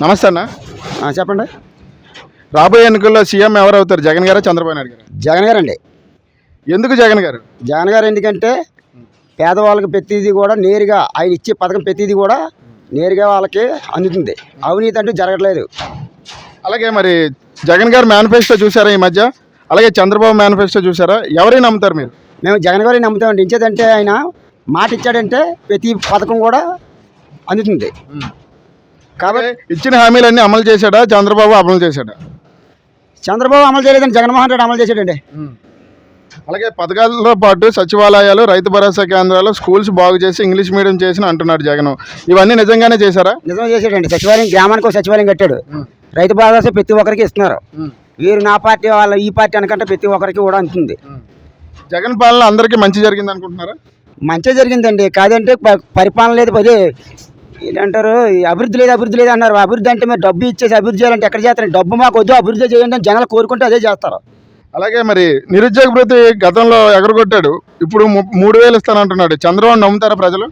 నమస్తే అన్న. చెప్పండి. రాబోయే ఎన్నికల్లో సీఎం ఎవరు అవుతారు, జగన్ గారా చంద్రబాబు నాయుడు గారు? జగన్ గారు అండి. ఎందుకు జగన్ గారు? జగన్ గారు ఎందుకంటే పేదవాళ్ళకి ప్రతిదీ కూడా నేరుగా ఆయన ఇచ్చే పథకం ప్రతిదీ కూడా నేరుగా వాళ్ళకి అందుతుంది. అవినీతి అంటూ జరగట్లేదు. అలాగే మరి జగన్ గారు మేనిఫెస్టో చూసారా ఈ మధ్య? అలాగే చంద్రబాబు మేనిఫెస్టో చూసారా? ఎవరైనా నమ్ముతారు మీరు? మేము జగన్ గారిని నమ్ముతామండి. ఇచ్చేదంటే ఆయన మాట ఇచ్చాడంటే ప్రతి పథకం కూడా అందుతుంది. కాబట్టి ఇచ్చిన హామీలన్నీ అమలు చేశాడా, చంద్రబాబు అమలు చేశాడా? చంద్రబాబు అమలు చేయలేదండి, జగన్మోహన్ రెడ్డి అమలు చేశాడండి. అలాగే పథకాలతో పాటు సచివాలయాలు, రైతు భరోసా కేంద్రాలు, స్కూల్స్ బాగు చేసి ఇంగ్లీష్ మీడియం చేసిన అంటున్నాడు జగన్. ఇవన్నీ నిజంగానే చేశారా? నిజమే చేశాడండి. సచివాలయం, గ్రామానికి ఒక సచివాలయం కట్టాడు. రైతు భరోసా ప్రతి ఒక్కరికి ఇస్తున్నారు. వీరు నా పార్టీ వాళ్ళ ఈ పార్టీ అనకంటే ప్రతి ఒక్కరికి కూడా అందుతుంది. జగన్ పాలన అందరికీ మంచి జరిగింది అనుకుంటున్నారా? మంచిగా జరిగిందండి. కాదంటే పరిపాలన లేదు, అదే ఏంటంటారు, అభివృద్ధి లేదు అన్నారు. అభివృద్ధి అంటే మీరు డబ్బు ఇచ్చేసి అభివృద్ధి చేయాలంటే ఎక్కడ చేస్తారు? డబ్బు మాకు వద్దు, అభివృద్ధి చేయండి అని జనాలు కోరుకుంటే అదే చేస్తారు. అలాగే మరి నిరుద్యోగ భృతి గతంలో ఎగరగొట్టాడు, ఇప్పుడు 3,000 ఇస్తానంటున్నాడు. చంద్రబాబు నమ్ముతారా ప్రజలు?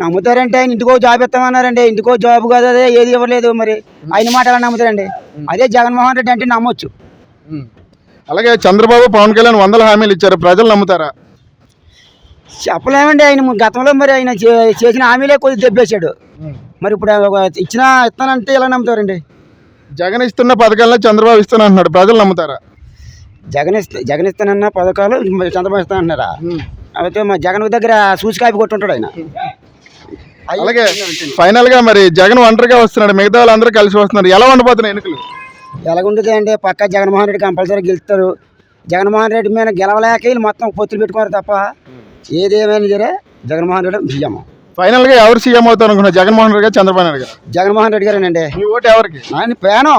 నమ్ముతారంటే ఆయన ఇంటికో జాబ్ ఇస్తామన్నారండి. ఇంటికో జాబ్ కాదు, అదే ఏది ఇవ్వలేదు. మరి ఆయన మాట ఎలా నమ్ముతారండి? అదే జగన్మోహన్ రెడ్డి అంటే నమ్మొచ్చు. అలాగే చంద్రబాబు, పవన్ కళ్యాణ్ 100 హామీలు ఇచ్చారు, ప్రజలు నమ్ముతారా? చెప్పలేమండి. ఆయన గతంలో మరి ఆయన చేసిన హామీలే కొద్దిగా దెబ్బేశాడు. మరి ఇప్పుడు ఇస్తానంటే ఎలా నమ్ముతారండి? జగన్ ఇస్తున్న పథకాలను చంద్రబాబు ఇస్తున్నా అంటున్నాడు, ప్రజలు నమ్ముతారా? జగన్ ఇస్తానన్న పథకాలు చంద్రబాబు ఇస్తానంటున్నారా? అయితే మా జగన్ దగ్గర సూచికాపి కొట్టుంటాడు ఆయన. అలాగే ఫైనల్ గా మరి జగన్ ఒంటరిగా వస్తున్నాడు, మిగతా వాళ్ళందరూ కలిసి వస్తున్నారు. ఎలా ఉండబోతున్నాయి ఎన్నికలు? ఎలాగుంటుంది అంటే పక్క జగన్మోహన్ రెడ్డి కంపల్సరీ గెలుస్తారు. జగన్మోహన్ రెడ్డి మీద గెలవలేక వీళ్ళు మొత్తం పొత్తులు పెట్టుకున్నారు తప్ప ఏదేమైనా సరే జగన్మోహన్ రెడ్డి సీఎం. ఫైనల్ గా ఎవరు సీఎం అవుతారు అనుకున్నారు, జగన్మోహన్ రెడ్డి గారు, చంద్రబాబు నాయుడు గారు? జగన్మోహన్ రెడ్డి గారేనండి. మీ ఓటు ఎవరికి? ఆయన పేను